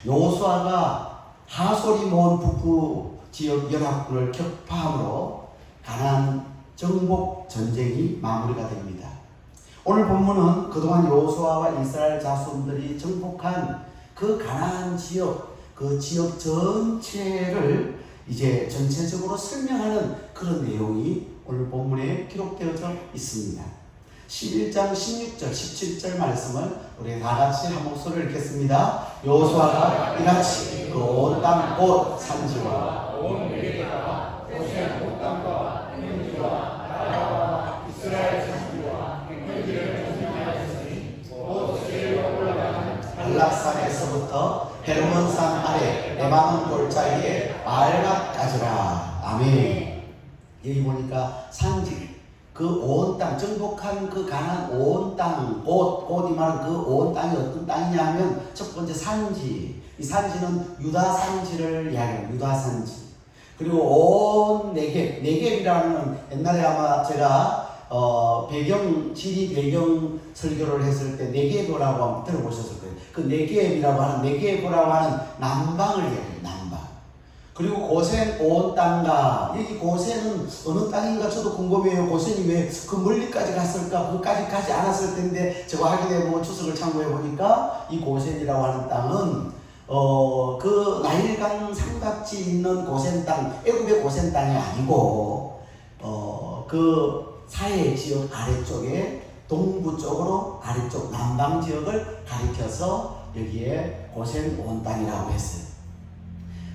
여호수아가 하솔이 모은 북부 지역 연합군을 격파함으로 가나안 정복 전쟁이 마무리가 됩니다. 오늘 본문은 그동안 여호수아와 이스라엘 자손들이 정복한 그 가나안 지역, 그 지역 전체를 이제 전체적으로 설명하는 그런 내용이 오늘 본문에 기록되어져 있습니다. 11장 16절 17절 말씀을 우리 다같이 한 목소리를 읽겠습니다. 여호수아가 이같이 그 온 땅 곧 산지와 온 내게다가 고센 온 땅과 평지와 아라바와 이스라엘 산지와 평지를 점령하였으니 곧 세일로 올라가는 한락산에서부터 헤르몬산 아래 레바논 골짜기에 마알갓까지라. 아멘. 여기 보니까 산지, 그 온 땅, 정복한 그 가나안 온 땅, 이 말은 그 온 땅이 어떤 땅이냐 하면 첫 번째 산지, 이 산지는 유다 산지를 이야기합니다. 유다 산지. 그리고 온 네겝이라는 옛날에 아마 제가 지리 배경 설교를 했을 때 네겝이라고 한번 들어보셨을 거예요. 그 네겝이라고 하는 남방을 이야기해요. 남방. 그리고 고센 온 땅과, 여기 고센은 어느 땅인가 저도 궁금해요. 고센이 왜 그 멀리까지 갔을까? 그까지 가지 않았을 텐데 제가 확인해 보고 추석을 참고해 보니까 이 고센이라고 하는 땅은 그 나일강 삼각지 있는 고센 땅, 애굽의 고센 땅이 아니고 그 사해 지역 아래쪽에 동부 쪽으로 아래쪽 남방 지역을 가리켜서 여기에 고센 온 땅이라고 했어요.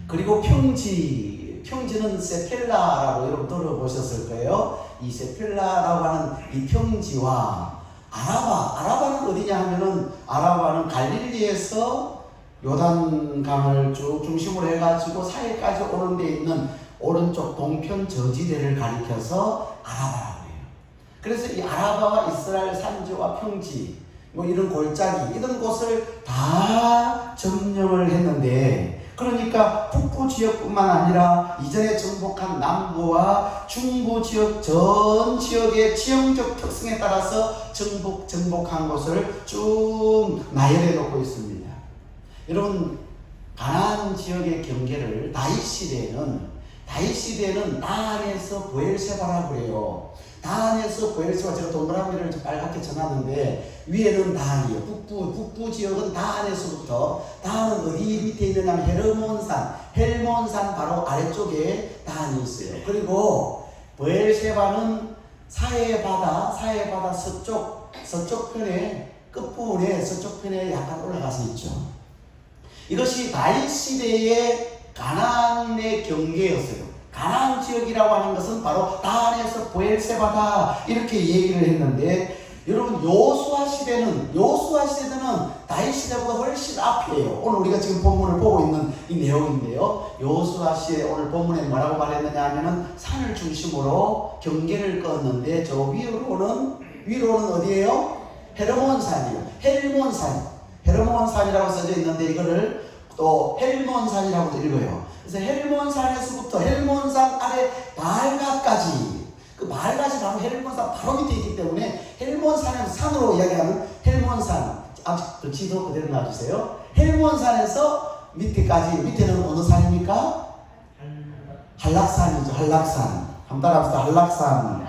그리고 평지는 세펠라라고 여러분 들어보셨을 거예요. 이 세펠라라고 하는 이 평지와 아라바는 어디냐 하면은 아라바는 갈릴리에서 요단강을 쭉 중심으로 해가지고 사해까지 오는 데 있는 오른쪽 동편 저지대를 가리켜서 아라바라고 해요. 그래서 이 아라바와 이스라엘 산지와 평지, 뭐 이런 골짜기, 이런 곳을 다 점령을 했는데, 그러니까 북부 지역뿐만 아니라 이전에 정복한 남부와 중부 지역 전 지역의 지형적 특성에 따라서 정복한 곳을 쭉 나열해 놓고 있습니다. 여러분, 가나안 지역의 경계를 다윗 시대에는 다안에서 브엘세바라고 해요. 다안에서 브엘세바, 제가 동그라미를 빨갛게 쳐놨는데 위에는 다안이에요. 북부 지역은 다안에서부터, 다안은 어디 밑에 있느냐면 헬몬산 바로 아래쪽에 다안이 있어요. 그리고 브엘세바는 사해바다 서쪽 편에, 끝부분에 서쪽 편에 약간 올라가서 있죠. 이것이 다윗 시대의 가나안의 경계였어요. 가나안 지역이라고 하는 것은 바로 다안에서 브엘세바다, 이렇게 얘기를 했는데, 여러분 여호수아 시대는 다윗 시대보다 훨씬 앞이에요. 오늘 우리가 지금 본문을 보고 있는 이 내용인데요. 여호수아 시대 오늘 본문에 뭐라고 말했느냐 하면은 산을 중심으로 경계를 껐는데, 저 위로는 어디예요? 헤르몬산이에요. 헬몬산이라고 써져 있는데 이거를 또 헬몬산이라고도 읽어요. 그래서 헬몬산에서부터 헬몬산 아래 마알갓까지, 그 마알갓이 바로 헬몬산 바로 밑에 있기 때문에 헬몬산에서 산으로 이야기하면 헬몬산, 그 지도 그대로 놔주세요. 헬몬산에서 밑에는 어느 산입니까? 한락산이죠. 한락산. 한번 따라합시다. 한락산.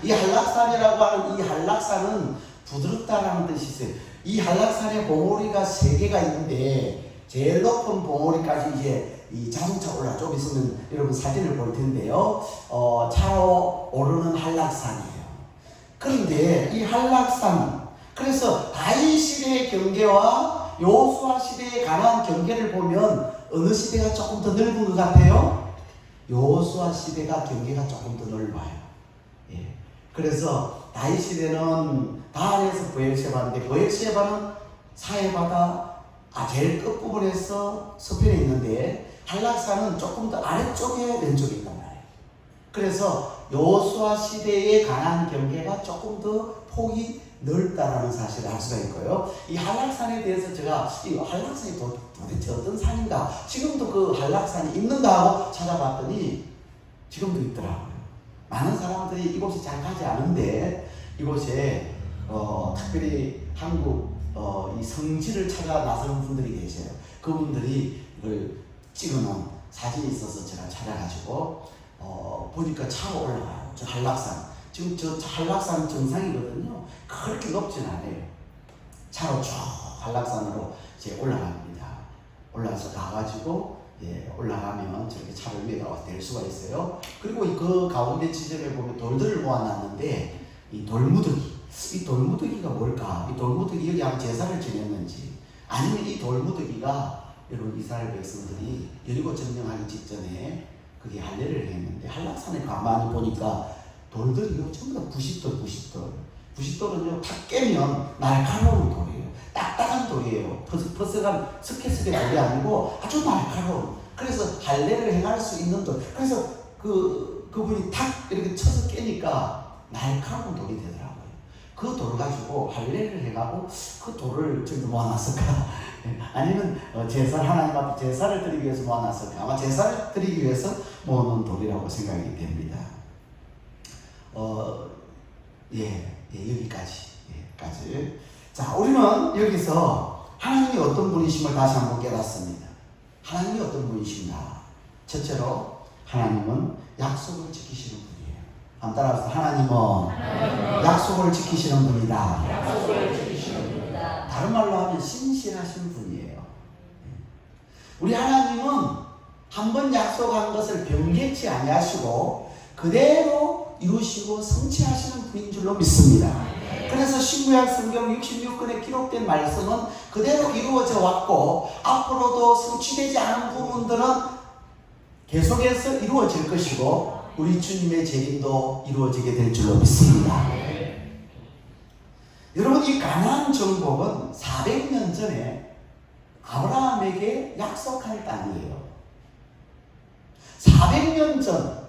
이 한락산이라고 하는 이 한락산은 부드럽다라는 뜻이 있어요. 이 한락산에 봉우리가 3개가 있는데, 제일 높은 봉우리까지 이제 이 자동차 올라 좀 있으면 여러분 사진을 볼 텐데요. 차로 오르는 한락산이에요. 그런데 이 한락산, 그래서 다윗 시대의 경계와 여호수아 시대의 가나안 경계를 보면 어느 시대가 조금 더 넓은 것 같아요? 여호수아 시대가 경계가 조금 더 넓어요. 예. 그래서 다윗 시대는 다안에서 브엘세바인데, 브엘세바는 사해바다 제일 끝부분에서 서편에 있는데, 한락산은 조금 더 아래쪽에 왼쪽에 있단 말이에요. 그래서 여호수아 시대의 가나안 경계가 조금 더 폭이 넓다라는 사실을 알 수가 있고요. 이 한락산에 대해서 제가 이 한락산이 도대체 어떤 산인가, 지금도 그 한락산이 있는가 하고 찾아봤더니 지금도 있더라고요. 많은 사람들이 이곳에 잘 가지 않은데, 이곳에 특별히 한국 이 성지를 찾아 나서는 분들이 계세요. 그분들이 이걸 찍어놓은 사진이 있어서 제가 찾아가지고 보니까 차가 올라가요. 저 한락산. 지금 저 한락산 정상이거든요. 그렇게 높진 않아요. 차로 쭉 한락산으로 이제 올라갑니다. 올라가서 가가지고 올라가면 저렇게 차를 위에다가 댈 수가 있어요. 그리고 그 가운데 지점에 보면 돌들을 모아놨는데 이 돌무더기가 뭘까? 이 돌무더기 여기 아마 제사를 지냈는지 아니면 이 돌무더기가 여러분 이스라엘 백성들이 여리고 점령하기 직전에 그게 할례를 했는데 한락산에 가만히 보니까 돌들이요 전부 다 90돌. 90돌은요 탁 깨면 날카로운 돌이에요. 딱딱한 돌이에요. 퍼석퍼석한 스케스게 돌이 아니고 아주 날카로운. 그래서 할례를 행할 수 있는 돌. 그래서 그분이 탁 이렇게 쳐서 깨니까 날카로운 돌이 되더라고요. 그 돌 가지고 할례를 해가고 그 돌을 좀 모아놨을까? 아니면 하나님 앞에 제사를 드리기 위해서 모아놨을까? 아마 제사를 드리기 위해서 모아놓은 돌이라고 생각이 됩니다. 여기까지. 자, 우리는 여기서 하나님이 어떤 분이심을 다시 한번 깨닫습니다. 하나님이 어떤 분이신가? 첫째로 하나님은 약속을 지키시는 분이에요. 한번 따라서 하나님은 약속을 지키시는 분이다. 다른 말로 하면 신실하신 분이에요. 우리 하나님은 한번 약속한 것을 변개치 아니하시고 그대로 이루시고 성취하시는 분인 줄로 믿습니다. 그래서 신구약 성경 66권에 기록된 말씀은 그대로 이루어져 왔고 앞으로도 성취되지 않은 부분들은 계속해서 이루어질 것이고 우리 주님의 재림도 이루어지게 될 줄로 믿습니다. 여러분, 이 가나안 정복은 400년 전에 아브라함에게 약속한 땅이에요. 400년 전,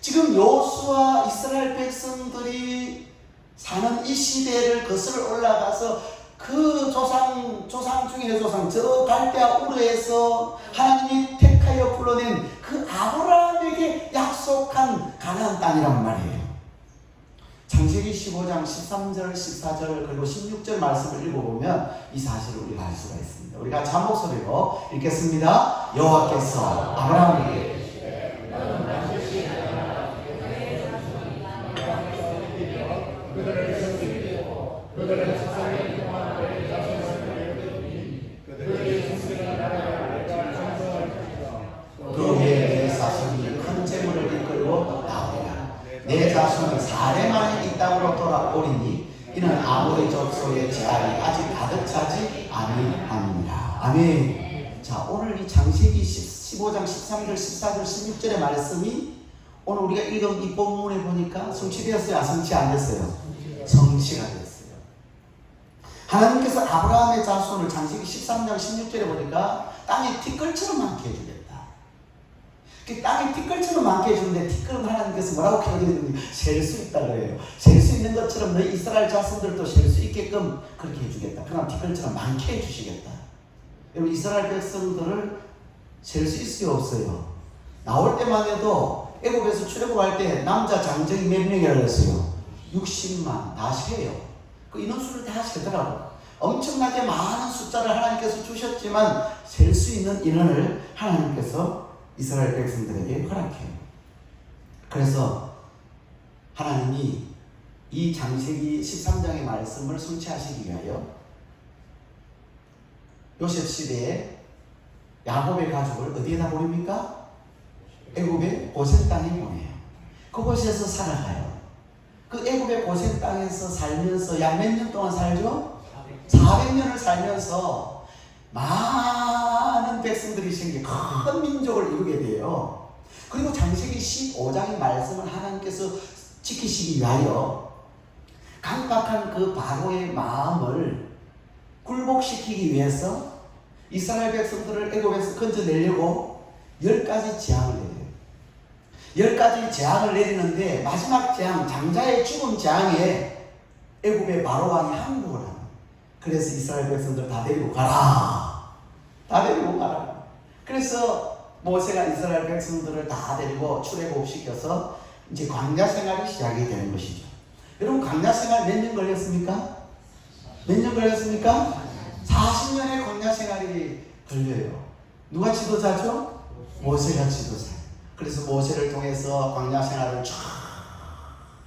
지금 여호수아 이스라엘 백성들이 사는 이 시대를 거슬러 올라가서 그 조상 중의 조상, 저 갈대아 우르에서 하나님이 택하여 불러낸 그 아브라함에게 약속한 가나안 땅이란 말이에요. 창세기 15장 13절, 14절 그리고 16절 말씀을 읽어보면 이 사실을 우리가 알 수가 있습니다. 우리가 같이 한 목소리로 읽겠습니다. 여호와께서 아브라함에게 그 후에 내 자손이 큰 재물을 이끌고 나오리라. 내 자손이 사례만에 이 땅으로 돌아오리니 이는 아모리 족속의 재앙이 아직 가득 차지 아니하니라. 아멘. 자, 오늘 이 창세기 15장 13절 14절 16절의 말씀이 오늘 우리가 읽은 이 본문에 보니까 성취되었어요? 성취 안 됐어요? 성취가 됐어요. 하나님께서 아브라함의 자손을 창세기 13장 16절에 보니까 땅이 티끌처럼 많게 해주겠다. 그 땅이 티끌처럼 많게 해주는데 티끌은 하나님께서 뭐라고 표현했는지 셀 수 있다 그래요. 셀 수 있는 것처럼 너희 이스라엘 자손들도 셀 수 있게끔 그렇게 해주겠다. 그럼 티끌처럼 많게 해주시겠다. 여러분, 이스라엘 백성들을 셀 수 있어요? 없어요? 나올 때만 해도 애국에서 출애굽할 때 남자 장정이 몇 명이라고 했어요? 60만 다 세요. 그 인원수를 다 세더라고. 엄청나게 많은 숫자를 하나님께서 주셨지만 셀 수 있는 인원을 하나님께서 이스라엘 백성들에게 허락해요. 그래서 하나님이 이 창세기 13장의 말씀을 성취하시기 위하여 요셉 시대에 야곱의 가족을 어디에다 보냅니까? 애굽의 고센 땅에 보내요. 그곳에서 살아가요. 그 애굽의 고센 땅에서 살면서 약 몇 년 동안 살죠? 400년을 살면서 많은 백성들이 생겨 큰 민족을 이루게 돼요. 그리고 창세기 15장의 말씀을 하나님께서 지키시기 위하여 강박한 그 바로의 마음을 굴복시키기 위해서 이스라엘 백성들을 애굽에서 건져내려고 10가지 재앙을 내려요. 10가지 재앙을 내리는데 마지막 재앙, 장자의 죽음 재앙에 애굽의 바로왕이 항복을 합니다. 그래서 이스라엘 백성들 다 데리고 가라. 다 데리고 가라. 그래서 모세가 이스라엘 백성들을 다 데리고 출애굽시켜서 이제 광야 생활이 시작이 되는 것이죠. 여러분, 광야 생활 몇 년 걸렸습니까? 몇 년 걸렸습니까? 40년의 광야 생활이 걸려요. 누가 지도자죠? 모세가 지도자. 그래서 모세를 통해서 광야 생활을 쫙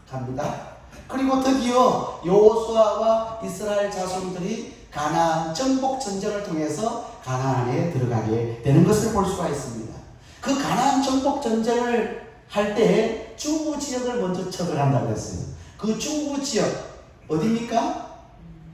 갑니다. 그리고 드디어 여호수아와 이스라엘 자손들이 가나안 정복 전쟁을 통해서 가나안에 들어가게 되는 것을 볼 수가 있습니다. 그 가나안 정복 전쟁을 할 때 중부 지역을 먼저 쳐들어간다고 했어요. 그 중부 지역 어디입니까?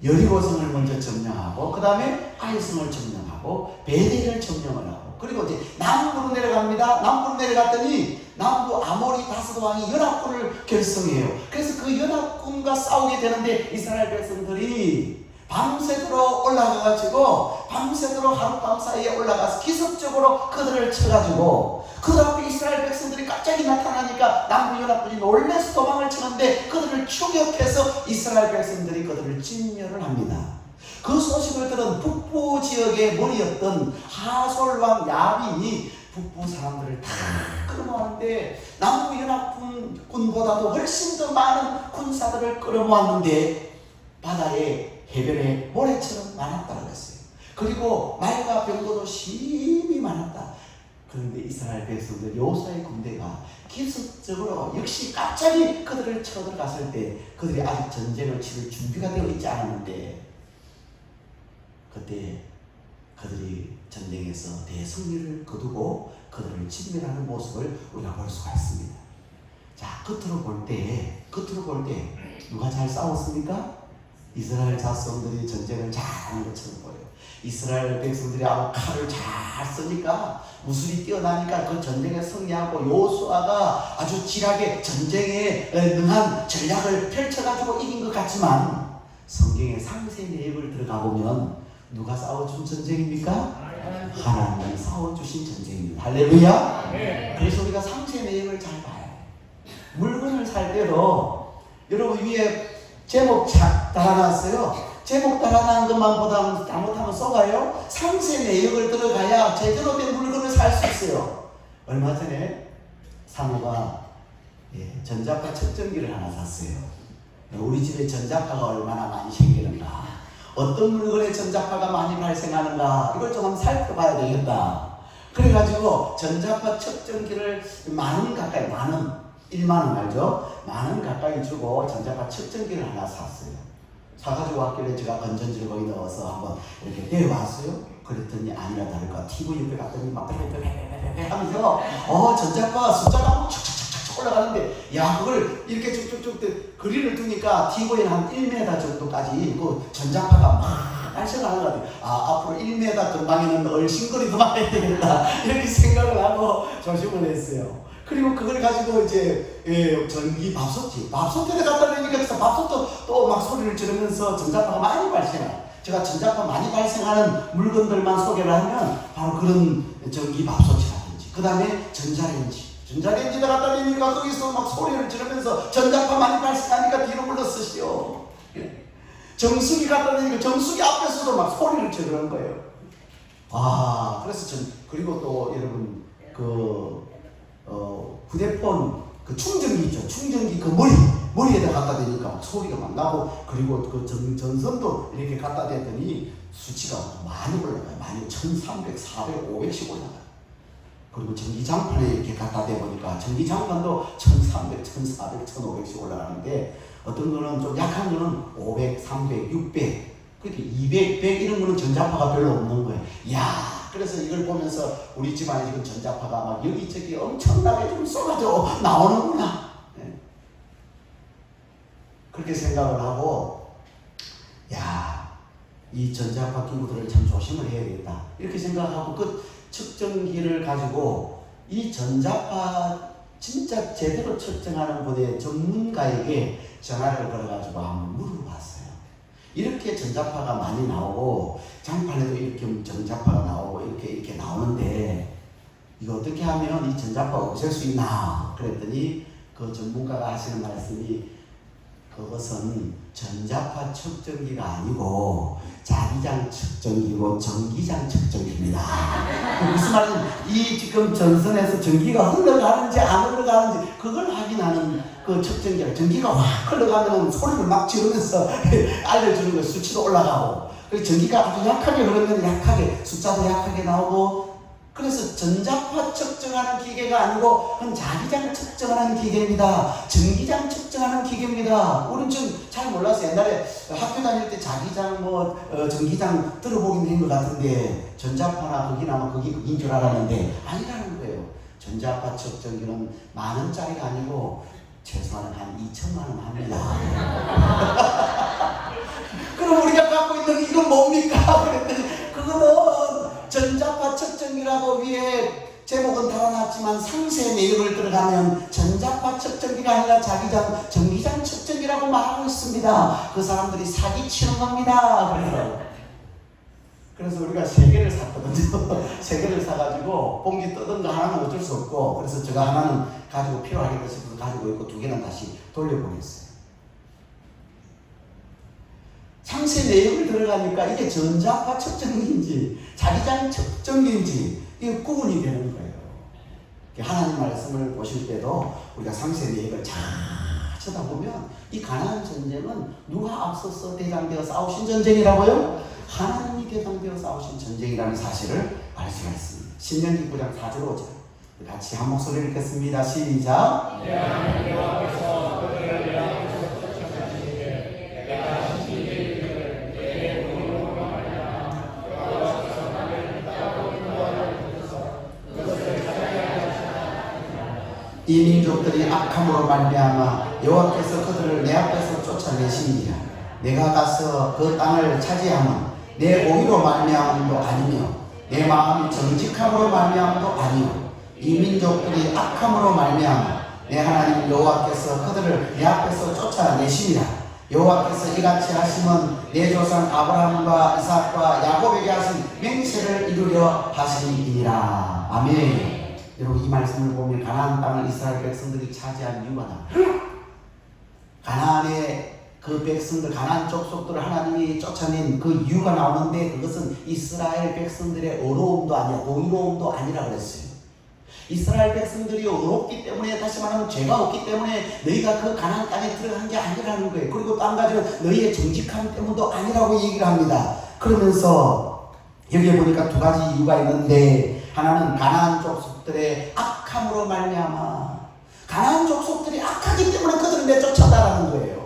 여리고성을 먼저 점령하고 그 다음에 아이성을 점령하고 베델을 점령을 하고 그리고 이제 남부로 내려갑니다. 남부로 내려갔더니 남부 아모리 다섯 왕이 연합군을 결성해요. 그래서 그 연합군과 싸우게 되는데 이스라엘 백성들이 밤새도록 올라가가지고 밤새도록 하룻밤 사이에 올라가서 기습적으로 그들을 쳐가지고 그 앞에 이스라엘 백성들이 갑자기 나타나니까 남부연합군이 놀라서 도망을 치는데 그들을 추격해서 이스라엘 백성들이 그들을 진멸을 합니다. 그 소식을 들은 북부 지역의 머리였던 하솔왕 야빈이 북부 사람들을 다 끌어모았는데 남부연합군보다도 훨씬 더 많은 군사들을 끌어모았는데 바다에 해변에 모래처럼 많았다고 했어요. 그리고 말과 병거도 심히 많았다. 그런데 이스라엘 백성들 여호수아의 군대가 기습적으로 역시 갑자기 그들을 쳐들어갔을 때 그들이 아직 전쟁을 치를 준비가 되어 있지 않았는데 그때 그들이 전쟁에서 대승리를 거두고 그들을 진멸하는 모습을 우리가 볼 수가 있습니다. 자, 겉으로 볼 때 누가 잘 싸웠습니까? 이스라엘 자손들이 전쟁을 잘하는 것처럼 보여요. 이스라엘 백성들이 아무 칼을 잘 쓰니까 무술이 뛰어나니까 그 전쟁에 승리하고 여호수아가 아주 지략에 전쟁에 능한 전략을 펼쳐가지고 이긴 것 같지만 성경의 상세 내역을 들어가 보면 누가 싸워준 전쟁입니까? 하나님이 싸워주신 전쟁입니다. 할렐루야. 그래서 우리가 상세 내역을 잘 봐요. 물건을 살 때도 여러분 위에 제목 달아놨어요. 제목 달아난 것만 보다 잘못하면 쏘가요. 상세 내역을 들어가야 제대로 된 물건을 살 수 있어요. 얼마 전에 사모가 전자파 측정기를 하나 샀어요. 우리 집에 전자파가 얼마나 많이 생기는가, 어떤 물건에 전자파가 많이 발생하는가, 이걸 좀 한번 살펴봐야 되겠다. 그래가지고 전자파 측정기를 만원 가까이, 1만원 알죠? 만원 가까이 주고 전자파 측정기를 하나 샀어요. 사가지고 왔길래 제가 건전지를 거기 넣어서 한번 이렇게 떼어봤어요. 그랬더니 아니라 다를까 TV 옆에 갔더니 막 빼빼빼빼빼빼 하면서 전자파 숫자가 막 착착착착 올라가는데, 야, 그걸 이렇게 쭉쭉쭉 그림을 두니까 TV에는 한 1m 정도까지 그 전자파가 막 발생하는 것 같아요. 앞으로 1m 근방에는 얼씬거리도만 해야 되겠다, 이렇게 생각을 하고 조심을 했어요. 그리고 그걸 가지고 이제 전기 밥솥에 갖다 대니까 진짜 밥솥도 또 막 소리를 지르면서 전자파가 많이 발생해요. 제가 전자파 많이 발생하는 물건들만 소개를 하면 바로 그런 전기 밥솥이라든지, 그 다음에 전자레인지에다 갖다 대니까 거기서 막 소리를 지르면서 전자파 많이 발생하니까 뒤로 물러서시오. 정수기 갖다 대니까 정수기 앞에서도 막 소리를 지르는 거예요. 그래서 그리고 또 여러분 휴대폰 그 충전기 있죠. 충전기 그 머리에다 갖다 대니까 막 소리가 막 나고, 그리고 그 전선도 이렇게 갖다 대더니 수치가 많이 올라가요. 많이 1300, 400, 500씩 올라가요. 그리고 전기장판에 이렇게 갖다 대보니까 전기장판도 1300, 1400, 1500씩 올라가는데, 어떤 거는 좀 약한 거는 500, 300, 600, 그렇게 200, 100 이런 거는 전자파가 별로 없는 거예요. 그래서 이걸 보면서 우리 집안에 지금 전자파가 막 여기저기 엄청나게 좀 쏟아져 나오는구나. 그렇게 생각을 하고, 이 전자파 기구들을 참 조심을 해야겠다, 이렇게 생각하고 그 측정기를 가지고 이 전자파 진짜 제대로 측정하는 분의 전문가에게 전화를 걸어가지고 한번 물어봤어요. 이렇게 전자파가 많이 나오고 장판에도 이렇게 전자파가 나오고 이렇게 나오는데 이거 어떻게 하면 이 전자파 없앨 수 있나? 그랬더니 그 전문가가 하시는 말씀이, 그것은 전자파 측정기가 아니고 자기장 측정기고 전기장 측정기입니다. 무슨 말이냐면 이 지금 전선에서 전기가 흘러가는지 안 흘러가는지 그걸 확인하는 그 측정기라. 전기가 확 흘러가면 소리를 막 지르면서 알려주는 거예요. 수치도 올라가고. 그리고 전기가 아주 약하게 흐르면 약하게 숫자도 약하게 나오고. 그래서 전자파 측정하는 기계가 아니고 그건 자기장 측정하는 기계입니다. 전기장 측정하는 기계입니다. 우리는 지금 잘 몰랐어요. 옛날에 학교 다닐 때 자기장 전기장 들어보긴 한 것 같은데 전자파나 거기나 거기인 줄 알았는데 아니라는 거예요. 전자파 측정기는 10,000원짜리가 아니고 최소한 한 2천만 원 합니다. 그럼 우리가 갖고 있는 이건 뭡니까? 그랬더니 그거는 전자파 측정기라고 위에 제목은 달아놨지만 상세 내용을 들어가면 전자파 측정기가 아니라 자기장 전기장 측정기라고 말하고 있습니다. 그 사람들이 사기치는 겁니다. 그래서 우리가 3개를 샀거든요. 3개를 사가지고 봉지 뜯은 거 하나는 어쩔 수 없고, 그래서 제가 하나는 가지고 필요하겠다 싶어서 가지고 있고 2개는 다시 돌려보냈어요. 상세 내용을 들어가니까 이게 전자파 측정기인지 자기장 측정기인지 이게 구분이 되는 거예요. 하나님 말씀을 보실 때도 우리가 상세 내용을 잘 쳐다보면 이 가나안 전쟁은 누가 앞서서 대장되어 싸우신 전쟁이라고요? 하나님이 대장되어 싸우신 전쟁이라는 사실을 알 수가 있습니다. 신명기 9장 4절 5절 같이 한 목소리를 읽겠습니다. 시작. 이 민족들이 악함으로 말미암아 여호와께서 그들을 내 앞에서 쫓아내시니라. 내가 가서 그 땅을 차지하면 내 오기로 말미암음도 아니며 내 마음이 정직함으로 말미암음도 아니요 이 민족들이 악함으로 말미암아 내 하나님 여호와께서 그들을 내 앞에서 쫓아내시니라. 여호와께서 이같이 하시면 내 조상 아브라함과 이삭과 야곱에게 하신 맹세를 이루려 하시니이니라. 아멘. 여러분 이 말씀을 보면 가나안 땅을 이스라엘 백성들이 차지한 이유가 나와요. 가나안의 그 백성들, 가나안 족속들을 하나님이 쫓아낸 그 이유가 나오는데 그것은 이스라엘 백성들의 어려움도 아니야, 공의로움도 아니라 그랬어요. 이스라엘 백성들이 어렵기 때문에, 다시 말하면 죄가 없기 때문에 너희가 그 가나안 땅에 들어간 게 아니라는 거예요. 그리고 또 한 가지는 너희의 정직함 때문도 아니라고 얘기를 합니다. 그러면서 여기에 보니까 2가지 이유가 있는데, 하나는 가나안 족속들의 악함으로 말미암아, 가나안 족속들이 악하기 때문에 그들을 내쫓았다라는 거예요.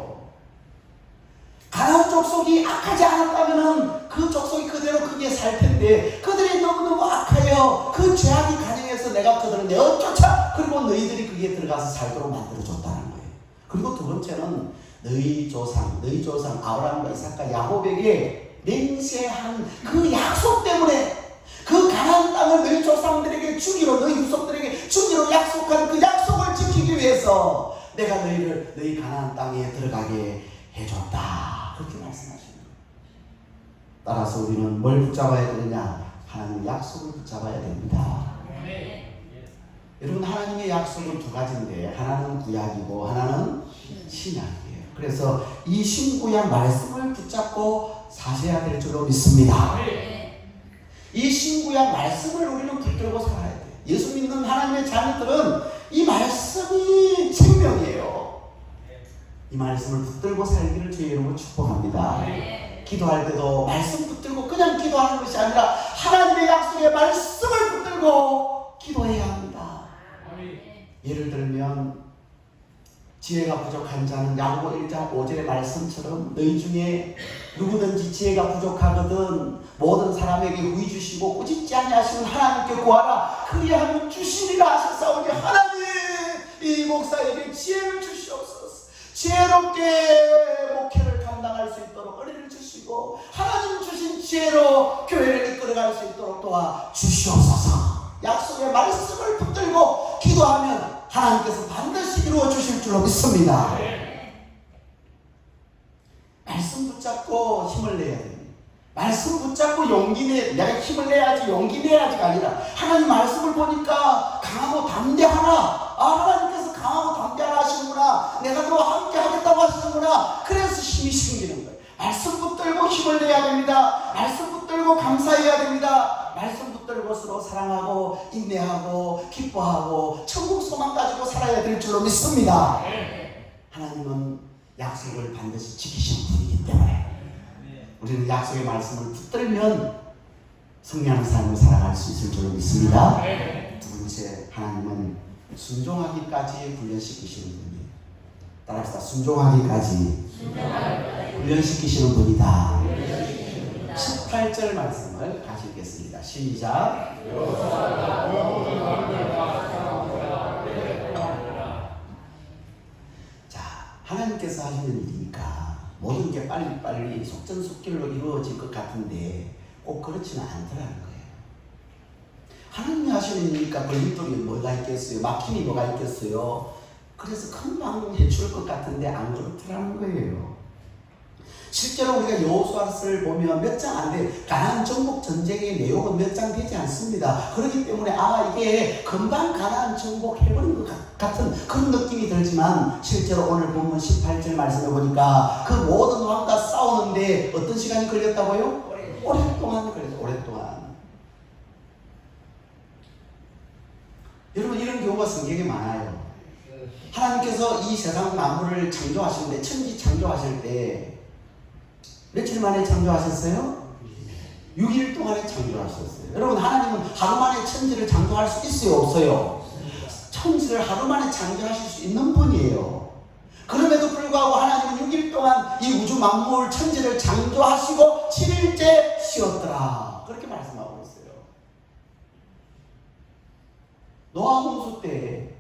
가나안 족속이 악하지 않았다면 그 족속이 그대로 거기에 살 텐데 그들이 너무너무 악하여 그 죄악이 가능해서 내가 그들을 내쫓아 그리고 너희들이 거기에 들어가서 살도록 만들어줬다는 거예요. 그리고 2번째는 너희 조상 아브라함과 이삭과 야곱에게 맹세한 그 약속 때문에, 그 가나안 땅을 너희 조상들에게 주기로, 너희 후손들에게 주기로 약속한 그 약속을 지키기 위해서 내가 너희를 너희 가나안 땅에 들어가게 해줬다. 그렇게 말씀하시는 거예요. 따라서 우리는 뭘 붙잡아야 되느냐? 하나님의 약속을 붙잡아야 됩니다. 여러분, 하나님의 약속은 2가지인데 하나는 구약이고 하나는 신약이에요. 그래서 이 신구약 말씀을 붙잡고 사셔야 될 줄로 믿습니다. 이 신구약 말씀을 우리는 붙들고 살아야 돼요. 예수 믿는 하나님의 자녀들은 이 말씀이 생명이에요. 이 말씀을 붙들고 살기를 주의 이름으로 축복합니다. 기도할 때도 말씀 붙들고 그냥 기도하는 것이 아니라 하나님의 약속의 말씀을 붙들고 기도해야 합니다. 예를 들면 지혜가 부족한 자는 야고보 1장 5절의 말씀처럼 너희 중에 누구든지 지혜가 부족하거든 모든 사람에게 후히 주시고 꾸짖지 아니하시는 하나님께 구하라 그리하면 주시리라 하셨사오니, 하나님 이 목사에게 지혜를 주시옵소서. 지혜롭게 목회를 감당할 수 있도록 은혜를 주시고 하나님 주신 지혜로 교회를 이끌어갈 수 있도록 도와 주시옵소서. 약속의 말씀을 붙들고 기도하면 하나님께서 반드시 이루어 주실 줄로 믿습니다. 말씀 붙잡고 힘을 내야 됩니다. 말씀 붙잡고 용기 내가 힘을 내야지 용기 내야지가 아니라 하나님 말씀을 보니까 강하고 담대하라. 하나님께서 강하고 담대하라 하시는구나. 내가 너와 함께 하겠다고 하시는구나. 그래서 힘이 생기는 거예요. 말씀 붙들고 힘을 내야 됩니다. 말씀 붙들고 감사해야 됩니다. 말씀 붙들고서로 사랑하고 인내하고 기뻐하고 천국 소망 가지고 살아야 될 줄로 믿습니다. 하나님은 약속을 반드시 지키시는 분이기 때문에 우리는 약속의 말씀을 붙들면 승리하는 삶을 살아갈 수 있을 줄로 믿습니다. 두 번째, 하나님은 순종하기까지 훈련시키시는 분이에요. 따라합시다. 순종하기까지 훈련시키시는 분이다. 18절 말씀을 같이 읽겠습니다. 시작. 자, 하나님께서 하시는 일이니까 모든 게 빨리빨리 속전속결로 이루어질 것 같은데 꼭 그렇지는 않더라는 거예요. 하나님이 하시는 일이니까 걸림돌이 뭐가 있겠어요? 막힘이 뭐가 있겠어요? 그래서 금방 해줄 것 같은데 안 그렇더라는 거예요. 실제로 우리가 여호수아를 보면 몇 장 안 돼. 가나안 정복 전쟁의 내용은 몇 장 되지 않습니다. 그렇기 때문에 이게 금방 가나안 정복해버린 것 같은 그런 느낌이 들지만 실제로 오늘 본문 18절 말씀해 보니까 그 모든 왕과 싸우는데 어떤 시간이 걸렸다고요? 오랫동안 걸렸어요. 오랫동안. 여러분, 이런 경우가 성경에 많아요. 하나님께서 이 세상 만물을 창조하시는데, 천지 창조하실 때 며칠 만에 창조하셨어요? 6일 동안에 창조하셨어요. 여러분, 하나님은 하루 만에 천지를 창조할 수 있어요? 없어요? 천지를 하루 만에 창조하실 수 있는 분이에요. 그럼에도 불구하고 하나님은 6일 동안 이 우주 만물 천지를 창조하시고 7일째 쉬었더라. 그렇게 말씀하고 있어요. 노아 홍수 때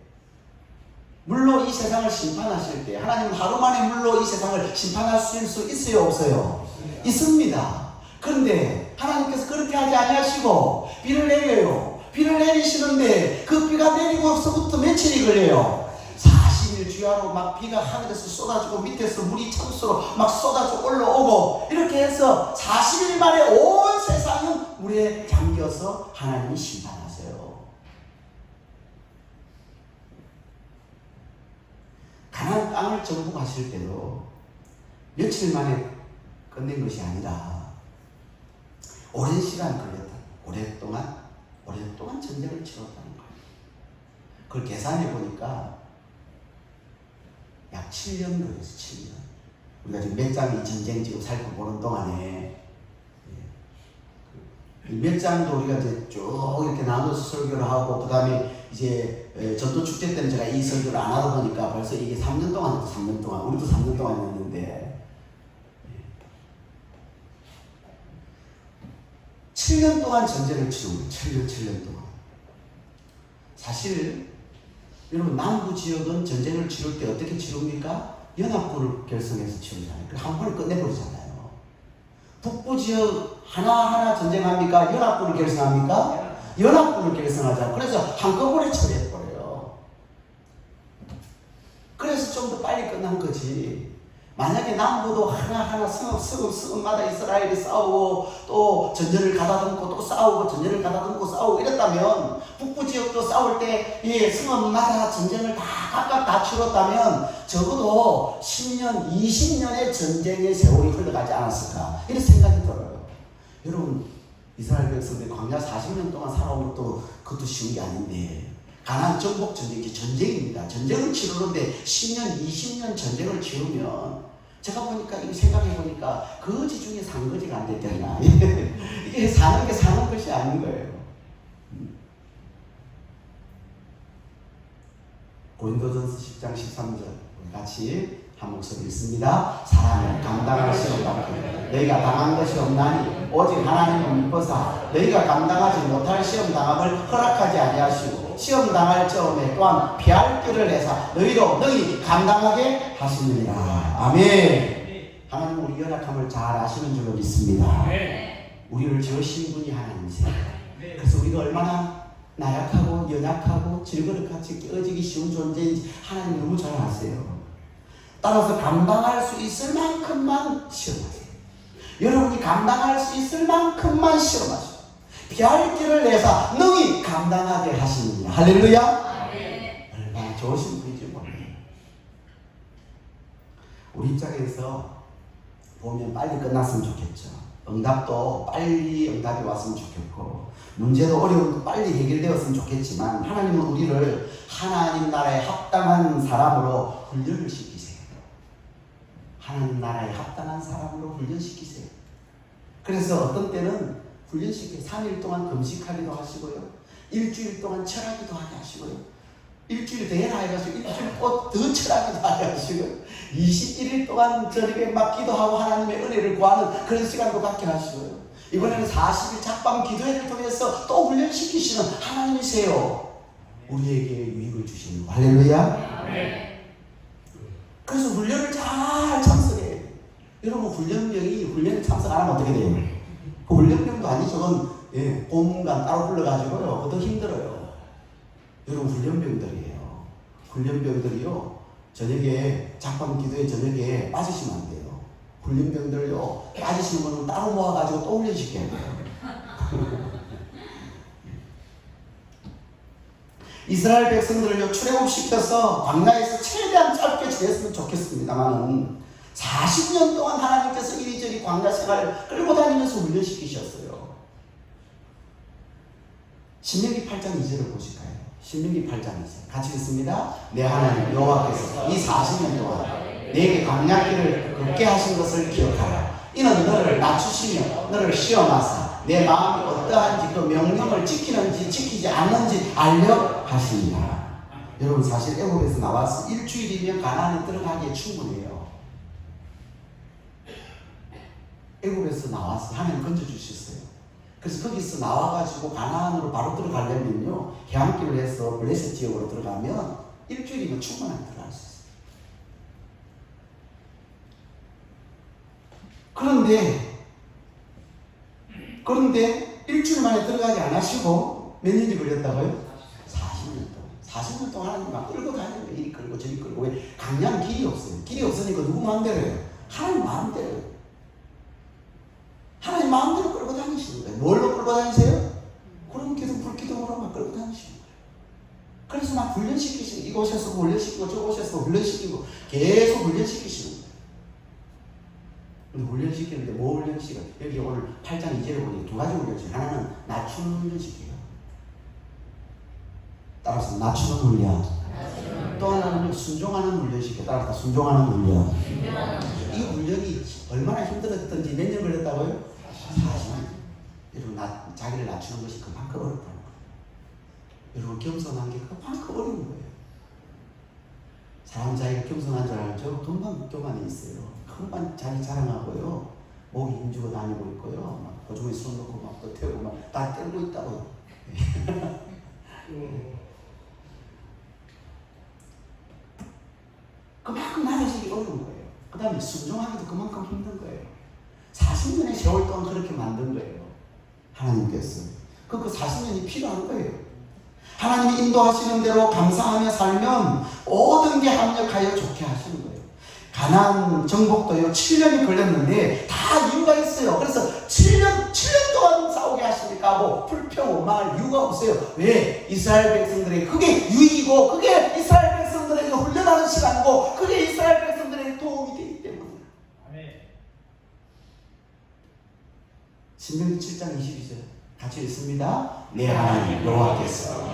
물로 이 세상을 심판하실 때 하나님은 하루 만에 물로 이 세상을 심판하실 수 있어요? 없어요? 있습니다. 그런데 하나님께서 그렇게 하지 아니하시고 비를 내려요. 비를 내리시는데 그 비가 내리고서부터 며칠이 걸려요? 40일 주야로 막 비가 하늘에서 쏟아지고 밑에서 물이 창수로 막 쏟아져 올라오고 이렇게 해서 40일 만에 온 세상은 물에 잠겨서 하나님이 심판하세요. 가나안 땅을 정복하실 때도 며칠 만에 끝낸 것이 아니라 오랜 시간 걸렸다. 오랫동안 전쟁을 치렀다는 거예요. 그걸 계산해 보니까 약 7년 걸렸어요. 7년. 우리가 지금 몇 장이 전쟁 지금 살펴보는 동안에 몇 장도 우리가 이제 쭉 이렇게 나눠서 설교를 하고 그 다음에 이제 전도 축제 때는 제가 이 설교를 안 하다 보니까 벌써 이게 3년 동안 우리도 3년 동안 했는데 7년 동안 전쟁을 치른 거예요. 7년 동안. 사실 여러분, 남부 지역은 전쟁을 치를 때 어떻게 치릅니까? 연합군을 결성해서 치르잖아요. 한 번에 끝내버리잖아요. 북부 지역 하나하나 전쟁합니까? 연합군을 결성합니까? 연합군을 결성하잖아요. 그래서 한꺼번에 처리해버려요. 그래서 좀 더 빨리 끝난 거지. 만약에 남부도 하나하나 성읍마다 이스라엘이 싸우고 또 전쟁을 가다듬고 또 싸우고 전쟁을 가다듬고 싸우고 이랬다면 북부 지역도 싸울 때 성읍마다 전쟁을 다 각각 다 치렀다면 적어도 10년, 20년의 전쟁의 세월이 흘러가지 않았을까 이런 생각이 들어요. 여러분, 이스라엘 백성들이 광야 40년 동안 살아온 것도 그것도 쉬운 게 아닌데 가나안 정복 전쟁이 전쟁입니다. 전쟁을 치르는데 10년, 20년 전쟁을 치르면 제가 보니까 이거 생각해 보니까 거지 중에 산거지가 안 됐잖아. 이게 사는 게 사는 것이 아닌 거예요. 고린도전서 10장 13절 같이 한 목소리 읽습니다. 사람은 감당할 시험 받고 너희가 당한 것이 없나니 오직 하나님은 미뻐사 너희가 감당하지 못할 시험 당함을 허락하지 아니하시고 시험 당할 처음에 또한 피할 길을 내사 너희로 능히 감당하게 하시느니라. 아멘. 하나님은 우리 연약함을 잘 아시는 줄로 믿습니다. 우리를 지으신 분이 하나님이세요. 그래서 우리가 얼마나 나약하고 연약하고 질그릇같이 깨어지기 쉬운 존재인지 하나님이 너무 잘 아세요. 따라서 감당할 수 있을 만큼만 시험하세요. 여러분이 감당할 수 있을 만큼만 시험하세요. 피할 길을 내사 능히 감당하게 하시느니라. 할렐루야. 얼마나 좋으신 분인지 몰라요. 우리 입장에서 보면 빨리 끝났으면 좋겠죠. 응답도 빨리 응답이 왔으면 좋겠고 문제도 어려움도 빨리 해결되었으면 좋겠지만 하나님은 우리를 하나님 나라에 합당한 사람으로 훈련을 시키세요. 하나님 나라에 합당한 사람으로 훈련시키세요. 그래서 어떤 때는 훈련시켜요. 3일 동안 금식하기도 하시고요. 일주일 동안 철하기도 하게 하시고요. 일주일 대회나 해가지고 일주일 더 철하기도 하게 하시고요. 21일 동안 저녁에 막 기도하고 하나님의 은혜를 구하는 그런 시간도 갖게 하시고요. 이번에는 40일 작방 기도회를 통해서 또 훈련시키시는 하나님이세요. 우리에게 유익을 주시는 거. 할렐루야. 그래서 훈련을 잘 참석해야 돼요. 여러분 훈련에 참석 안 하면 어떻게 돼요? 그 훈련병도 아니죠. 그건 공간 따로 불러가지고요. 그것도 힘들어요. 여러분 훈련병들이에요. 훈련병들이요. 저녁에 작방 기도회 저녁에 빠지시면 안 돼요. 훈련병들요. 빠지시는 분은 따로 모아가지고 또 훈련시켜야 돼요. 이스라엘 백성들을요 출애굽시켜서 광야에서 최대한 짧게 지냈으면 좋겠습니다만 40년 동안 하나님께서 이리저리 광야 생활을 끌고 다니면서 훈련시키셨어요. 신명기 8장 2절을 보실까요? 신명기 8장 2절 같이 읽습니다. 내 하나님 여호와께서 이 40년 동안 내게 광야길을 걷게 하신 것을 기억하라. 이는 너를 낮추시며 너를 시험하사 내 마음이 어떠한지 그 명령을 지키는지 지키지 않는지 알려 하시니라. 여러분 사실 애굽에서 나와서 일주일이면 가나안에 들어가기에 충분해요. 애굽에서 나와서 하나님 건져주셨어요. 그래서 거기서 나와가지고 가나안으로 바로 들어가려면요 해안길을 해서 블레셋 지역으로 들어가면 일주일이면 충분하게 들어갈 수 있어요. 그런데 일주일 만에 들어가지 않으시고 몇 년이 걸렸다고요? 40년 동안. 40년 동안 하나님 막 끌고 다니는 거예요. 이리 끌고 저리 끌고. 왜? 강야는 길이 없어요. 길이 없으니까 누구 마음대로예요? 하나님 마음대로예요. 하나님 마음대로 끌고 다니시는 거예요. 뭘로 끌고 다니세요? 그럼 계속 불기둥으로 막 끌고 다니시는 거예요. 그래서 막 훈련시키시고 이곳에서 훈련시키고 저곳에서 훈련시키고 계속 훈련시키시는 거예요. 훈련시키는데 뭐 훈련시켜? 여기 오늘 8장 2절에 보니 두 가지 훈련시켜요. 하나는 낮추는 훈련시켜요. 따라서 낮추는 훈련. 또 하나는 순종하는 훈련시켜요. 따라서 순종하는 훈련. 이 훈련이 얼마나 힘들었던지 몇 년 걸렸다고요? 40년. 여러분 자기를 낮추는 것이 그만큼 어렵다는 거예요. 여러분 겸손한 게 그만큼 어려운 거예요. 사람 자기가 겸손한 줄 알죠? 금방 교만이 있어요. 금방 자기 자랑하고요. 목이 힘주고 다니고 있고요. 막 고중에 손 놓고 막 또 태우고 막 다 떨고 있다고요. 그만큼 나아지기 어려운 거예요. 그 다음에 순종하기도 그만큼 힘든 거예요. 40년의 세월 동안 그렇게 만든 거예요. 하나님께서. 그 40년이 필요한 거예요. 하나님이 인도하시는 대로 감사하며 살면 모든 게 합력하여 좋게 하시는 거예요. 가나안 정복도요 7년이 걸렸는데 다 이유가 있어요. 그래서 7년 동안 싸우게 하시니까 뭐 불평 원망할 이유가 없어요. 왜? 이스라엘 백성들에게 그게 유익이고 그게 이스라엘 백성들에게 훈련하는 시간이고 그게 이스라엘 백성들에게 도움이 되기 때문에. 신명기 7장 22절 같이 읽습니다. 내 하나님 여호와께서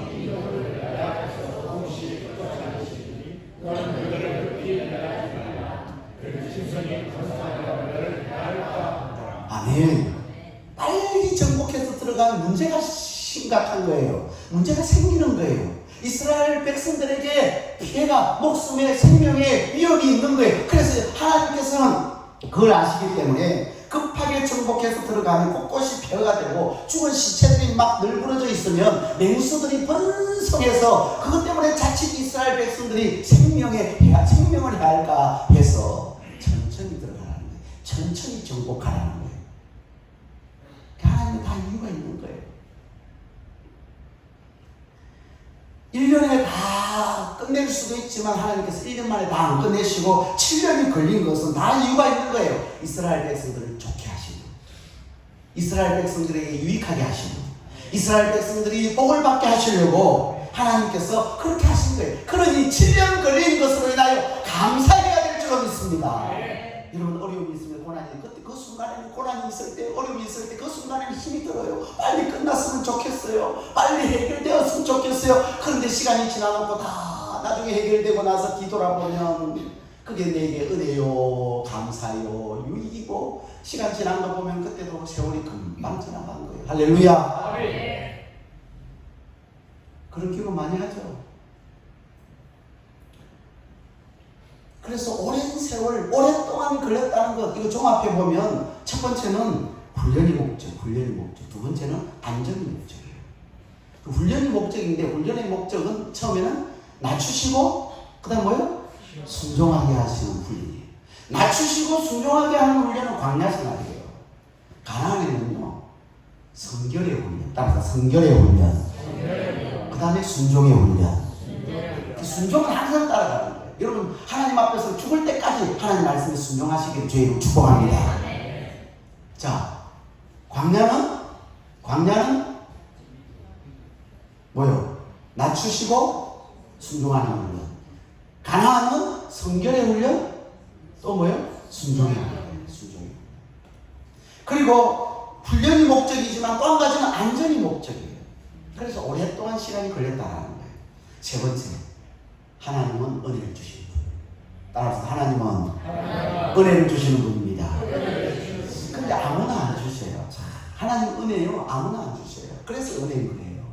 아멘. 빨리 정복해서 들어가면 문제가 심각한 거예요. 문제가 생기는 거예요. 이스라엘 백성들에게 피해가 목숨에 생명에 위협이 있는 거예요. 그래서 하나님께서는 그걸 아시기 때문에 급하게 정복해서 들어가면 곳곳이 폐허가 되고 죽은 시체들이 막 널브러져 있으면 맹수들이 번성해서 그것 때문에 자칫 이스라엘 백성들이 생명을 해할까 해서 천천히 들어가라는 거예요. 천천히 정복하라는 거예요. 하나님은 다 이유가 있는 거예요. 1년에 다 끝낼 수도 있지만 하나님께서 1년 만에 다 안 끝내시고 7년이 걸린 것은 다 이유가 있는 거예요. 이스라엘 백성들을 좋게 하시고 이스라엘 백성들에게 유익하게 하시고 이스라엘 백성들이 복을 받게 하시려고 하나님께서 그렇게 하신 거예요. 그러니 7년 걸린 것으로 인하여 감사해야 될 줄로 믿습니다. 여러분 어려움이 있으면 고난이 그때 그 순간에는 고난이 있을 때, 어려움이 있을 때 그 순간에는 힘이 들어요. 빨리 끝났으면 좋겠어요. 빨리 해결되었으면 좋겠어요. 그런데 시간이 지나고 다 나중에 해결되고 나서 뒤돌아보면 그게 내게 은혜요, 감사요, 유익이고, 시간 지난 거 보면 그때도 세월이 금방 지나간 거예요. 할렐루야. 그런 기분 많이 하죠. 그래서 오랜 세월, 오랫동안 걸렸다는 것, 이거 종합해 보면 첫 번째는 훈련이 목적. 두 번째는 안전이 목적이에요. 그 훈련이 목적인데, 훈련의 목적은 처음에는 낮추시고, 그 다음 뭐예요? 순종하게 하시는 훈련이에요. 낮추시고 순종하게 하는 훈련은 광야 생활이에요. 가나안에는요, 성결의 훈련, 따라서 성결의 훈련, 그 다음에 순종의 훈련. 그 순종은 항상 따라가는 거예요. 여러분, 하나님 앞에서 죽을 때까지 하나님 말씀에 순종하시기를 주의로 축복합니다. 자, 광야는 뭐요? 낮추시고 순종하는 훈련. 가나안은 성결의 훈련, 또 뭐요? 순종의 훈련. 그리고 훈련이 목적이지만 또 한 가지는 안전이 목적이에요. 그래서 오랫동안 시간이 걸렸다라는 거예요. 세 번째, 하나님은 은혜를 주시는 분. 따라서 하나님은 은혜를 주시는 분입니다. 근데 아무나 안 주셔요. 자, 하나님 은혜요, 아무나 안 주셔요. 그래서 은혜인 거예요.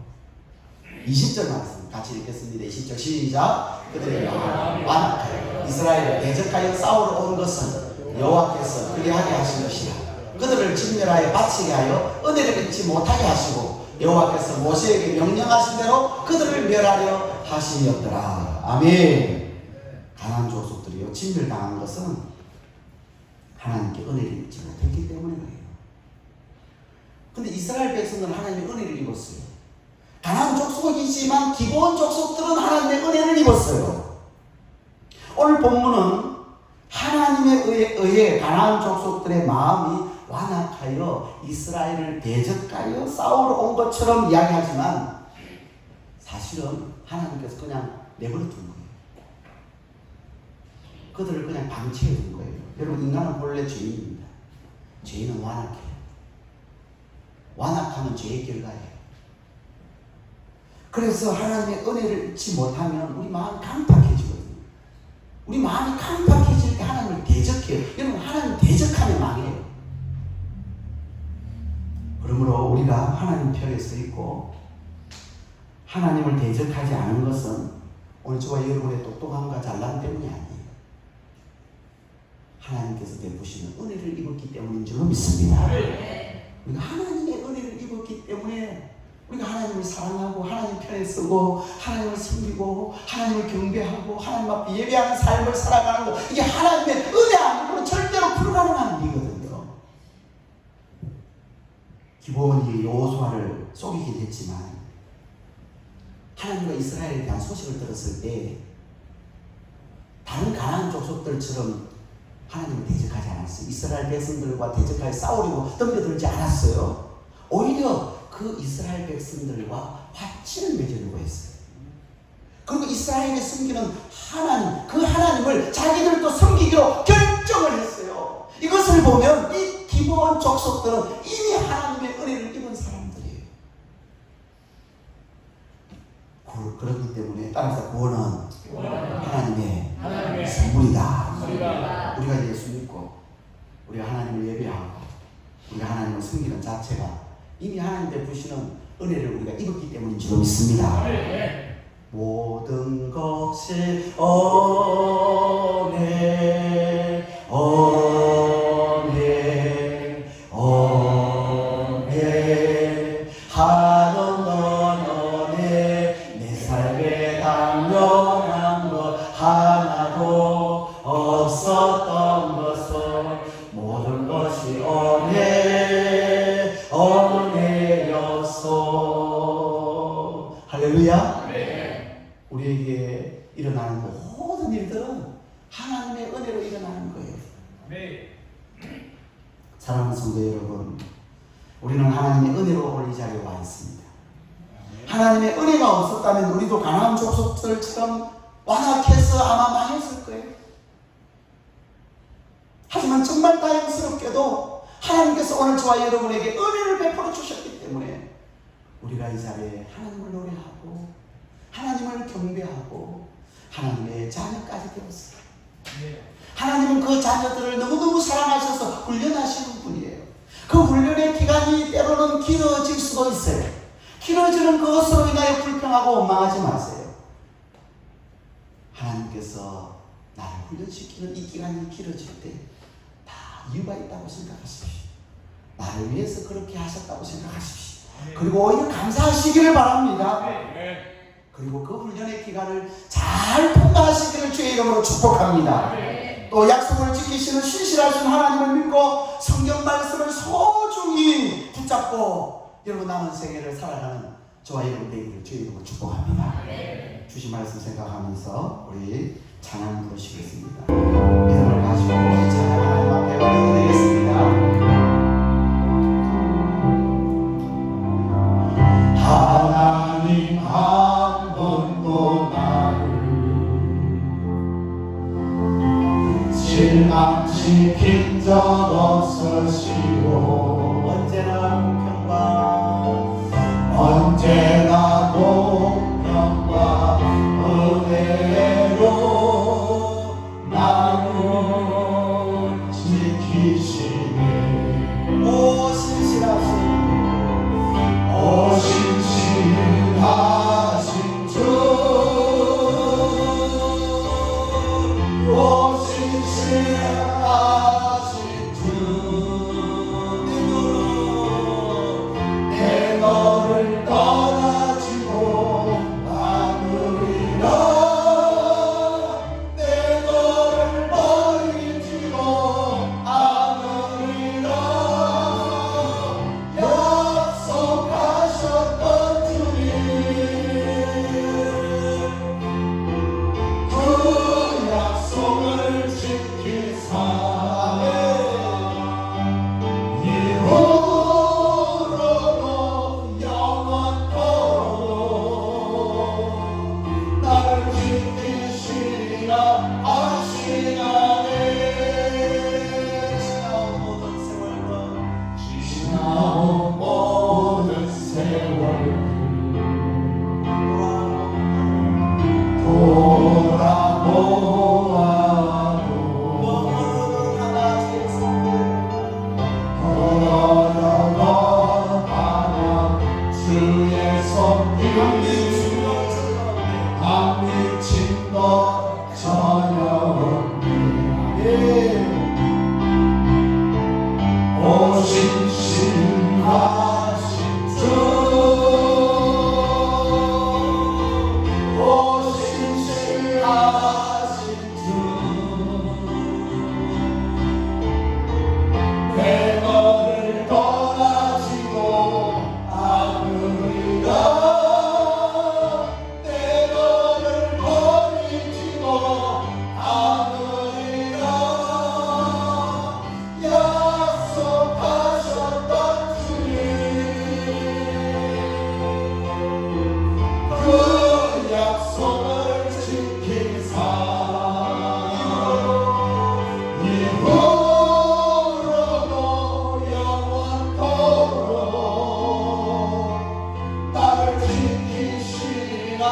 20절 말씀 같이 읽겠습니다. 20절 시작. 그들이 완악하여 이스라엘을 대적하여 싸우러 온 것은 여호와께서 그리하게 하신 것이라. 그들을 진멸하여 바치게 하여 은혜를 잊지 못하게 하시고 여호와께서 모세에게 명령하신 대로 그들을 멸하려 하심이었더라. 아멘. 가나안 족속들이요, 진멸당한 것은 하나님께 은혜를 잊지 못했기 때문에 그래요. 근데 이스라엘 백성들은 하나님의 은혜를 입었어요. 가나안 족속이지만 기본 족속들은 하나님의 은혜를 입었어요. 오늘 본문은 하나님에 의해 가나안 족속들의 마음이 완악하여 이스라엘을 대적하여 싸우러 온 것처럼 이야기하지만 사실은 하나님께서 그냥 내버려 둔 거예요. 그들을 그냥 방치해 둔 거예요. 여러분, 인간은 본래 죄인입니다. 죄인은 완악해요. 완악하면 죄의 결과예요. 그래서 하나님의 은혜를 잊지 못하면 우리 마음이 강팍해지거든요. 우리 마음이 강팍해질 때 하나님을 대적해요. 여러분, 하나님 대적하면 망해요. 그러므로 우리가 하나님 편에 서 있고 하나님을 대적하지 않은 것은 오늘 저와 여러분의 똑똑함과 잘남 때문이 아니에요. 하나님께서 베푸시는 은혜를 입었기 때문인 줄 믿습니다. 우리가 하나님의 은혜를 입었기 때문에 우리가 하나님을 사랑하고 하나님 편에 서고 하나님을 섬기고 하나님을 경배하고 하나님 앞에 예배하는 삶을 살아가는 것, 이게 하나님의 은혜 아니고는 절대로 불가능한 일이거든요. 기본이 여호수아를 속이긴 했지만 하나님과 이스라엘에 대한 소식을 들었을 때 다른 가나안 족속들처럼 하나님을 대적하지 않았어요. 이스라엘 백성들과 대적하여 싸우려고 덤벼들지 않았어요. 오히려 그 이스라엘 백성들과 화친을 맺으려고 했어요. 그리고 이스라엘이 섬기는 하나님, 그 하나님을 자기들도 섬기기로 결정을 했어요. 이것을 보면 이 기본 족속들은 이미 하나님의 은혜를 입은 사람들이에요. 그렇기 때문에 따라서 구원은 하나님의 선물이다. 우리가 예수 믿고 우리가 하나님을 예배하고 우리가 하나님을 섬기는 자체가 이미 하나님 베푸시는 은혜를 우리가 입었기 때문인 줄 믿습니다. 모든 것이 은혜, 은혜, 은혜, 하는 건 은혜, 내 삶에 당연한 것 하나도 없었던 것은 모든 것이 은혜, 은혜였소. 할렐루야. 우리에게 일어나는 모든 일들은 하나님의 은혜로 일어나는 거예요. 사랑하는 성도 여러분, 우리는 하나님의 은혜로 오늘 이 자리에 와 있습니다. 하나님의 은혜가 없었다면 우리도 가나안 족속들처럼 완악해서 아마 망했을 거예요. 하지만 정말 다행스럽게도 하나님께서 오늘 저와 여러분에게 은혜를 베풀어 주셨기 때문에 우리가 이 자리에 하나님을 노래하고 하나님을 경배하고 하나님의 자녀까지 되었어요. 하나님은 그 자녀들을 너무너무 사랑하셔서 훈련하시는 분이에요. 그 훈련의 기간이 때로는 길어질 수도 있어요. 길어지는 그것으로 인하여 불평하고 원망하지 마세요. 하나님께서 나를 훈련시키는 이 기간이 길어질 때 다 이유가 있다고 생각하십시오. 나를 위해서 그렇게 하셨다고 생각하십시오. 그리고 오히려 감사하시기를 바랍니다. 그리고 그 훈련의 기간을 잘 통과하시기를 주의 이름으로 축복합니다. 또 약속을 지키시는 신실하신 하나님을 믿고 성경 말씀을 소중히 붙잡고 여러분 남은 생애를 살아가는 저와 여러분 되기를 주의 이름으로 축복합니다. 주신 말씀 생각하면서 우리 찬양 부르시겠습니다. 믿음을 가지고 찬양 하나님 앞에 올려드리겠습니다. 하나님 한 번도 나를 실망시킨 적 없으시오. 언제나 공평과 언제나 공평과 은혜로 나를 지키시네. 오 신실하신 신실하신 주, 오 신실하신 주, 내 너를 떠나지고 않으리라. 내 너를 버리지도 않으리라. 약속하셨던 주님, 그 약속을 지키사 이후로도 영원토록 나를 지키시리라 하시나네. 지나온 모든 세월 돌아보아도 걸어가 하나 주의 손길 안 미친 것 전혀 없네. 오 신실하신 주, 오 신실하신 주, 내 너를 떠나지고 않으리라. 내 너를 버리지도 않으리라. 약속하셨던 주님, 그 약속을 지키사 이후로도 영원토록 나를 지키시리라